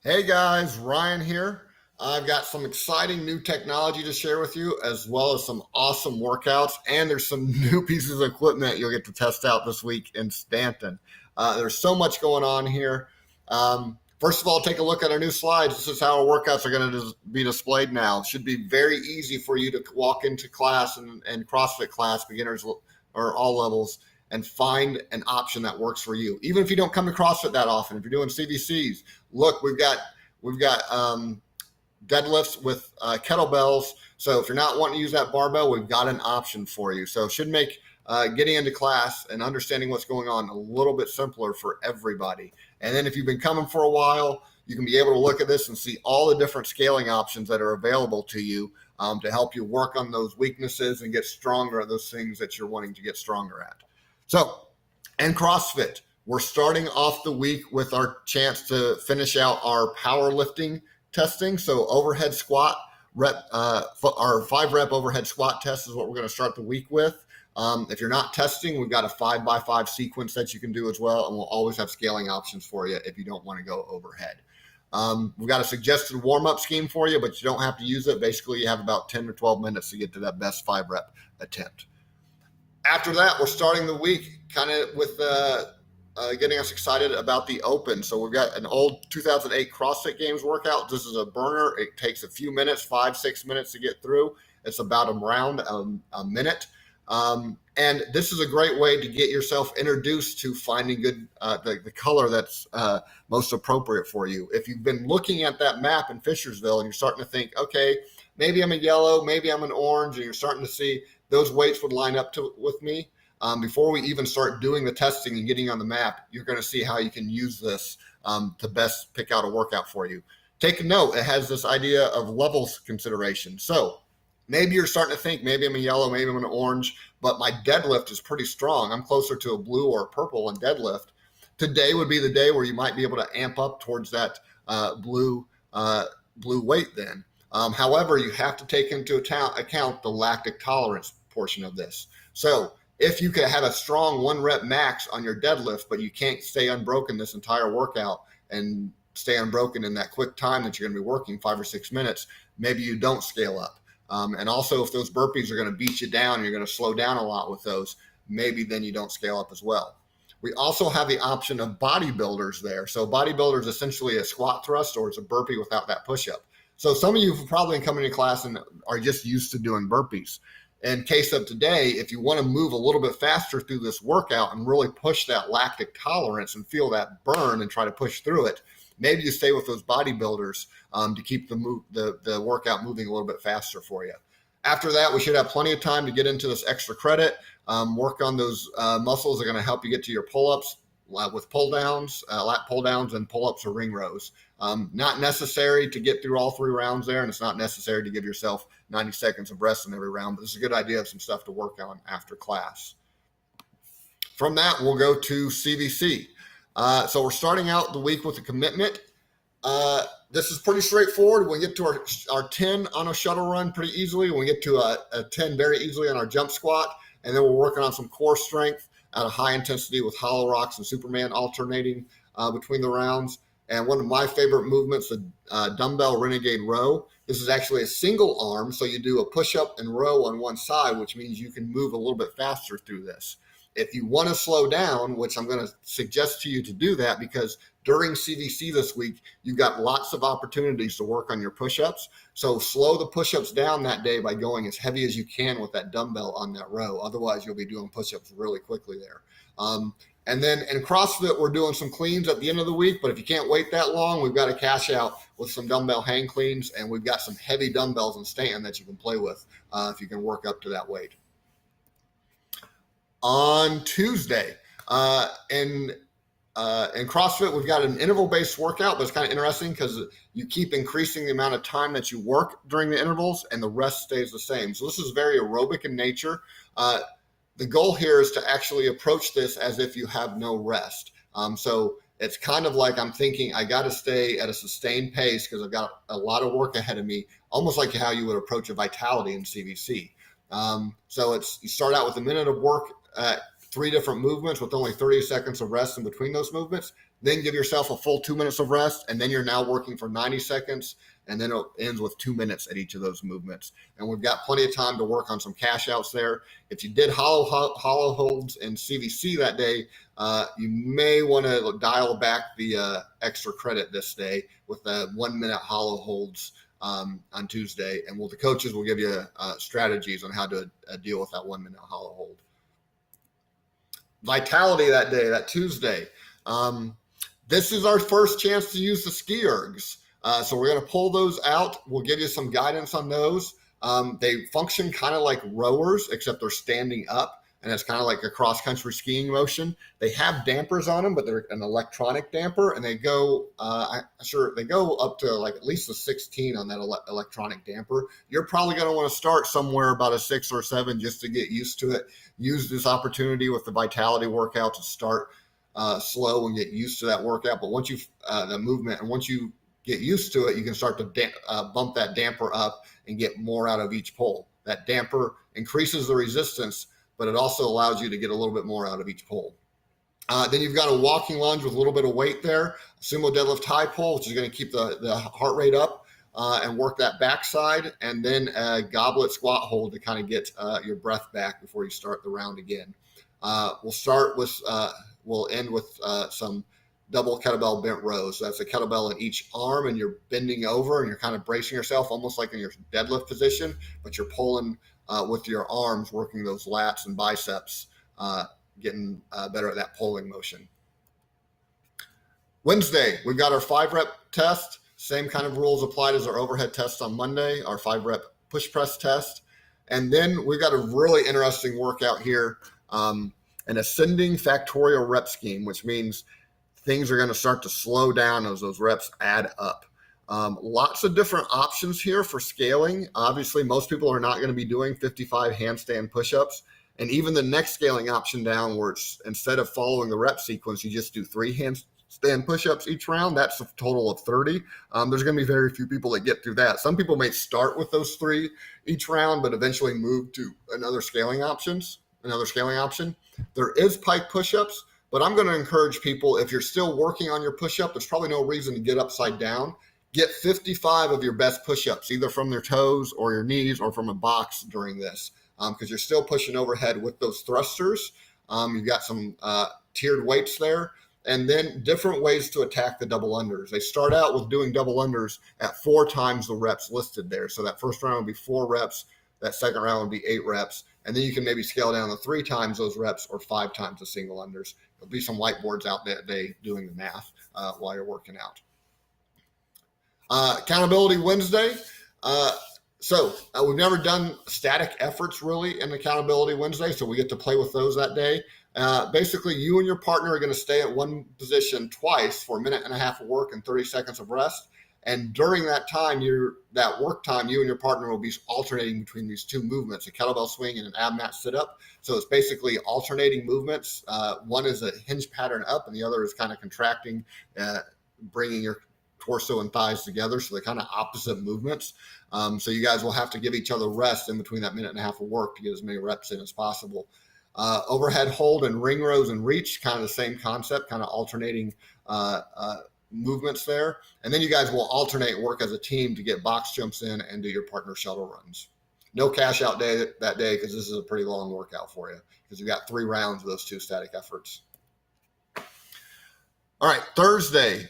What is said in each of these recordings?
Hey guys, Ryan here. I've got some exciting new technology to share with you, as well as some awesome workouts. And there's some new pieces of equipment you'll get to test out this week in Stanton. There's so much going on here. First of all, take a look at our new slides. This is how our workouts are going to be displayed now. It should be very easy for you to walk into class and CrossFit class, beginners or all levels, and find an option that works for you. Even if you don't come to CrossFit that often, if you're doing CVCs, look, we've got deadlifts with kettlebells. So if you're not wanting to use that barbell, we've got an option for you. So it should make getting into class and understanding what's going on a little bit simpler for everybody. And then if you've been coming for a while, you can be able to look at this and see all the different scaling options that are available to you to help you work on those weaknesses and get stronger at those things that you're wanting to get stronger at. So, and CrossFit, we're starting off the week with our chance to finish out our powerlifting testing. So overhead squat rep, our 5-rep overhead squat test is what we're going to start the week with. If you're not testing, we've got a 5x5 sequence that you can do as well, and we'll always have scaling options for you if you don't want to go overhead. We've got a suggested warm-up scheme for you, but you don't have to use it. Basically, you have about 10 or 12 minutes to get to that best 5-rep attempt. After that, we're starting the week kind of with getting us excited about the Open. So we've got an old 2008 CrossFit Games workout. This is a burner. It takes a few minutes, 5-6 minutes to get through. It's about around a minute. And this is a great way to get yourself introduced to finding the color that's most appropriate for you. If you've been looking at that map in Fishersville and you're starting to think, okay, maybe I'm a yellow, maybe I'm an orange, and you're starting to see those weights would line up with me. Before we even start doing the testing and getting on the map, you're going to see how you can use this to best pick out a workout for you. Take a note, it has this idea of levels consideration. So maybe you're starting to think, maybe I'm a yellow, maybe I'm an orange, but my deadlift is pretty strong. I'm closer to a blue or a purple in deadlift. Today would be the day where you might be able to amp up towards that blue weight then. However, you have to take into account the lactic tolerance portion of this. So if you could have a strong 1-rep max on your deadlift, but you can't stay unbroken this entire workout and stay unbroken in that quick time that you're going to be working, 5 or 6 minutes, maybe you don't scale up. And also if those burpees are going to beat you down, you're going to slow down a lot with those, maybe then you don't scale up as well. We also have the option of bodybuilders there. So bodybuilder is essentially a squat thrust, or it's a burpee without that push-up. So some of you have probably come into class and are just used to doing burpees. In case of today, if you want to move a little bit faster through this workout and really push that lactic tolerance and feel that burn and try to push through it, maybe you stay with those bodybuilders to keep the workout moving a little bit faster for you. After that, we should have plenty of time to get into this extra credit, work on those muscles that are going to help you get to your pull-ups with pull-downs, lat pull-downs, and pull-ups or ring rows. Not necessary to get through all 3 rounds there, and it's not necessary to give yourself 90 seconds of rest in every round, but this is a good idea of some stuff to work on after class. From that, we'll go to CVC. So we're starting out the week with a commitment. This is pretty straightforward. We'll get to our 10 on a shuttle run pretty easily. We'll get to a 10 very easily on our jump squat, and then we're working on some core strength at a high intensity with hollow rocks and Superman alternating between the rounds. And one of my favorite movements, the dumbbell renegade row. This is actually a single arm, so you do a push-up and row on one side, which means you can move a little bit faster through this. If you want to slow down, which I'm going to suggest to you to do that, because during CVC this week, you've got lots of opportunities to work on your push-ups. So slow the push-ups down that day by going as heavy as you can with that dumbbell on that row. Otherwise, you'll be doing push-ups really quickly there. And then in CrossFit, we're doing some cleans at the end of the week, but if you can't wait that long, we've got a cash out with some dumbbell hang cleans, and we've got some heavy dumbbells in stand that you can play with if you can work up to that weight. On Tuesday, in CrossFit, we've got an interval-based workout, but it's kind of interesting because you keep increasing the amount of time that you work during the intervals, and the rest stays the same. So this is very aerobic in nature. The goal here is to actually approach this as if you have no rest. So it's kind of like I'm thinking I got to stay at a sustained pace because I've got a lot of work ahead of me, almost like how you would approach a vitality in CVC. So you start out with a minute of work at 3 different movements with only 30 seconds of rest in between those movements. Then give yourself a full 2 minutes of rest, and then you're now working for 90 seconds, and then it ends with 2 minutes at each of those movements. And we've got plenty of time to work on some cash outs there. If you did hollow holds in CVC that day, you may want to dial back the extra credit this day with the 1 minute hollow holds on Tuesday. And the coaches will give you strategies on how to deal with that 1 minute hollow hold. Vitality that day, that Tuesday. This is our first chance to use the ski ergs. So we're going to pull those out. We'll give you some guidance on those. They function kind of like rowers, except they're standing up, and it's kind of like a cross-country skiing motion. They have dampers on them, but they're an electronic damper, and they go they go up to like at least a 16 on that electronic damper. You're probably going to want to start somewhere about a 6 or 7 just to get used to it. Use this opportunity with the vitality workout to start slow and get used to that workout. But once you the movement, and once you get used to it, you can start to bump that damper up and get more out of each pull. That damper increases the resistance, but it also allows you to get a little bit more out of each pull. Then you've got a walking lunge with a little bit of weight there, sumo deadlift high pull, which is going to keep the heart rate up and work that backside, and then a goblet squat hold to kind of get your breath back before you start the round again. We'll end with some double kettlebell bent rows. So that's a kettlebell in each arm, and you're bending over and you're kind of bracing yourself almost like in your deadlift position, but you're pulling with your arms, working those lats and biceps, getting better at that pulling motion. Wednesday, we've got our 5-rep test. Same kind of rules applied as our overhead test on Monday, our 5-rep push press test. And then we've got a really interesting workout here, an ascending factorial rep scheme, which means things are going to start to slow down as those reps add up. Lots of different options here for scaling. Obviously, most people are not going to be doing 55 handstand push-ups. And even the next scaling option down, where it's, instead of following the rep sequence, you just do 3 handstand push-ups each round. That's a total of 30. There's going to be very few people that get through that. Some people may start with those 3 each round, but eventually move to another scaling option. There is pike push-ups, but I'm going to encourage people, if you're still working on your push-up, there's probably no reason to get upside down. Get 55 of your best push-ups, either from your toes or your knees or from a box during this, because you're still pushing overhead with those thrusters. You've got some tiered weights there, and then different ways to attack the double unders. They start out with doing double unders at 4 times the reps listed there. So that first round would be 4 reps. That second round would be 8 reps. And then you can maybe scale down to 3 times those reps or 5 times the single unders. There'll be some whiteboards out that day doing the math while you're working out. Accountability Wednesday. We've never done static efforts really in Accountability Wednesday, so we get to play with those that day. Basically, you and your partner are going to stay at one position twice for 1.5 minutes of work and 30 seconds of rest. And during that time, that work time, you and your partner will be alternating between these 2 movements, a kettlebell swing and an ab mat sit-up. So it's basically alternating movements. One is a hinge pattern up, and the other is kind of contracting, bringing your torso and thighs together. So they're kind of opposite movements. So you guys will have to give each other rest in between that 1.5 minutes of work to get as many reps in as possible. Overhead hold and ring rows and reach, kind of the same concept, kind of alternating movements there. And then you guys will alternate work as a team to get box jumps in and do your partner shuttle runs. No cash out day that day, because this is a pretty long workout for you, because you've got 3 rounds of those 2 static efforts. All right, Thursday,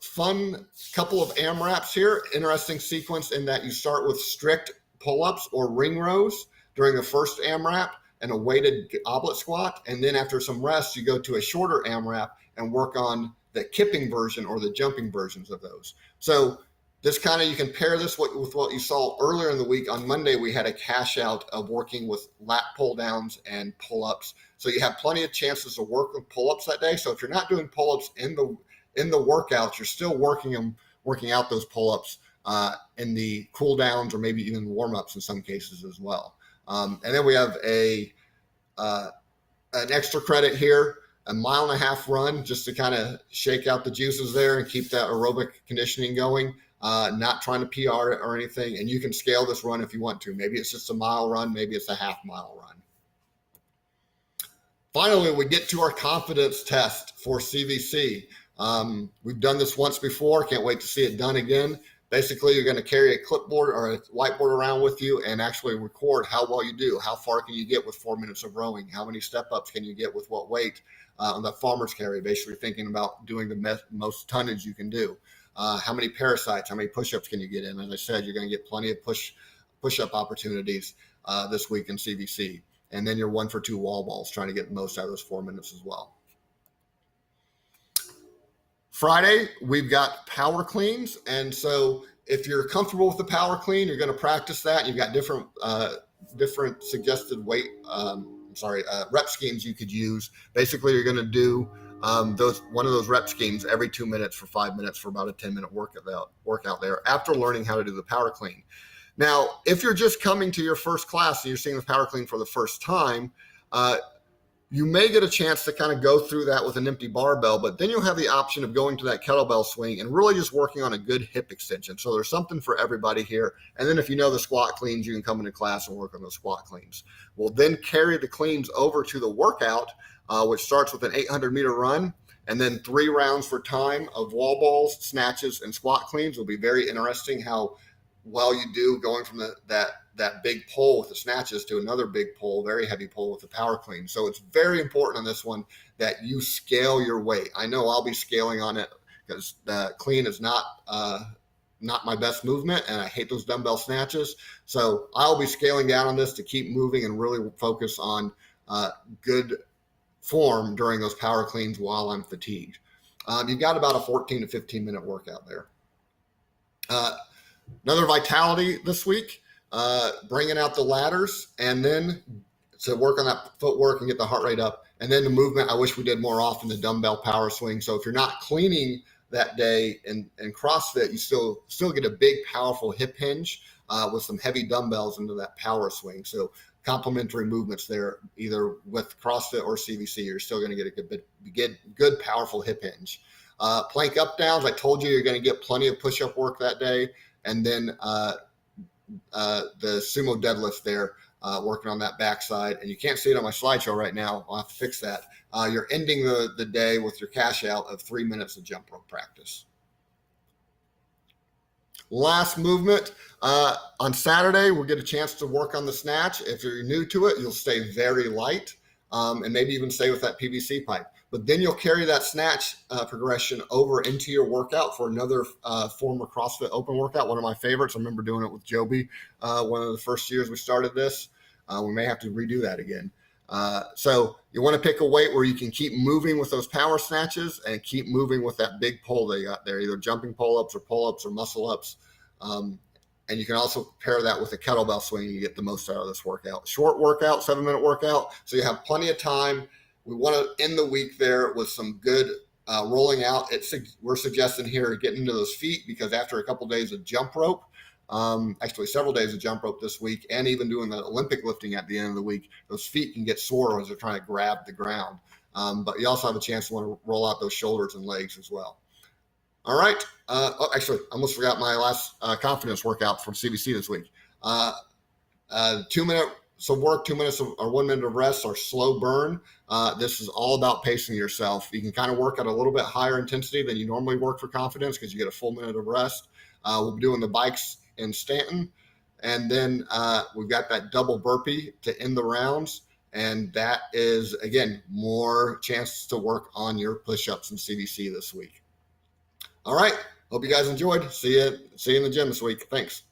fun couple of AMRAPs here. Interesting sequence in that you start with strict pull-ups or ring rows during the first AMRAP and a weighted goblet squat. And then after some rest, you go to a shorter AMRAP and work on the kipping version or the jumping versions of those. So this kind of, you can pair this with what you saw earlier in the week. On Monday, we had a cash out of working with lat pull downs and pull-ups. So you have plenty of chances to work with pull-ups that day. So if you're not doing pull-ups in the workouts, you're still working out those pull-ups in the cool downs or maybe even warm-ups in some cases as well. And then we have an extra credit here, a 1.5 mile run, just to kind of shake out the juices there and keep that aerobic conditioning going. Not trying to PR it or anything. And you can scale this run if you want to. Maybe it's just a mile run, maybe it's a 1/2 mile run. Finally, we get to our confidence test for CVC. We've done this once before. Can't wait to see it done again. Basically, you're going to carry a clipboard or a whiteboard around with you and actually record how well you do. How far can you get with 4 minutes of rowing? How many step-ups can you get with what weight on the farmer's carry? Basically thinking about doing the most tonnage you can do. How many parasites, how many push-ups can you get in? As I said, you're going to get plenty of push-up opportunities this week in CVC. And then you're 1 for 2 wall balls, trying to get the most out of those 4 minutes as well. Friday, we've got power cleans. And so if you're comfortable with the power clean, you're going to practice that. You've got different suggested weight, rep schemes you could use. Basically, you're going to do one of those rep schemes every 2 minutes for 5 minutes for about a 10-minute workout there after learning how to do the power clean. Now, if you're just coming to your first class and you're seeing the power clean for the first time, you may get a chance to kind of go through that with an empty barbell, but then you'll have the option of going to that kettlebell swing and really just working on a good hip extension. So there's something for everybody here. And then if you know the squat cleans, you can come into class and work on those squat cleans. We'll then carry the cleans over to the workout, which starts with an 800-meter run, and then 3 rounds for time of wall balls, snatches, and squat cleans. Will be very interesting how well you do going from that big pull with the snatches to another big pull, very heavy pull with the power clean. So it's very important on this one that you scale your weight. I know I'll be scaling on it because the clean is not my best movement, and I hate those dumbbell snatches. So I'll be scaling down on this to keep moving and really focus on good form during those power cleans while I'm fatigued. You've got about a 14 to 15 minute workout there. Another vitality this week, bringing out the ladders, and then to work on that footwork and get the heart rate up. And then the movement, I wish we did more often, the dumbbell power swing. So if you're not cleaning that day in CrossFit, you still get a big, powerful hip hinge with some heavy dumbbells into that power swing. So complementary movements there, either with CrossFit or CVC, you're still going to get a good, powerful hip hinge. Plank up downs, I told you, you're going to get plenty of push-up work that day. And then the sumo deadlift there, working on that backside. And you can't see it on my slideshow right now. I'll have to fix that. You're ending the day with your cash out of 3 minutes of jump rope practice. Last movement. On Saturday, we'll get a chance to work on the snatch. If you're new to it, you'll stay very light and maybe even stay with that PVC pipe. But then you'll carry that snatch progression over into your workout for another former CrossFit Open workout, one of my favorites. I remember doing it with Joby one of the first years we started this. We may have to redo that again. So you want to pick a weight where you can keep moving with those power snatches and keep moving with that big pull they got there, either jumping pull-ups or pull-ups or muscle-ups. And you can also pair that with a kettlebell swing. You get the most out of this workout. Short workout, 7-minute workout, so you have plenty of time. We want to end the week there with some good rolling out. We're suggesting here getting into those feet, because after a couple of days of jump rope, actually several days of jump rope this week, and even doing the Olympic lifting at the end of the week, those feet can get sore as they're trying to grab the ground. But you also have a chance to want to roll out those shoulders and legs as well. All right. Actually, I almost forgot my last confidence workout from CVC this week. 2 minute work, 2 minutes or 1 minute of rest, or slow burn. This is all about pacing yourself. You can kind of work at a little bit higher intensity than you normally work for confidence because you get a full minute of rest. We'll be doing the bikes in Stanton. And then we've got that double burpee to end the rounds. And that is, again, more chances to work on your push-ups in CVC this week. All right. Hope you guys enjoyed. See you in the gym this week. Thanks.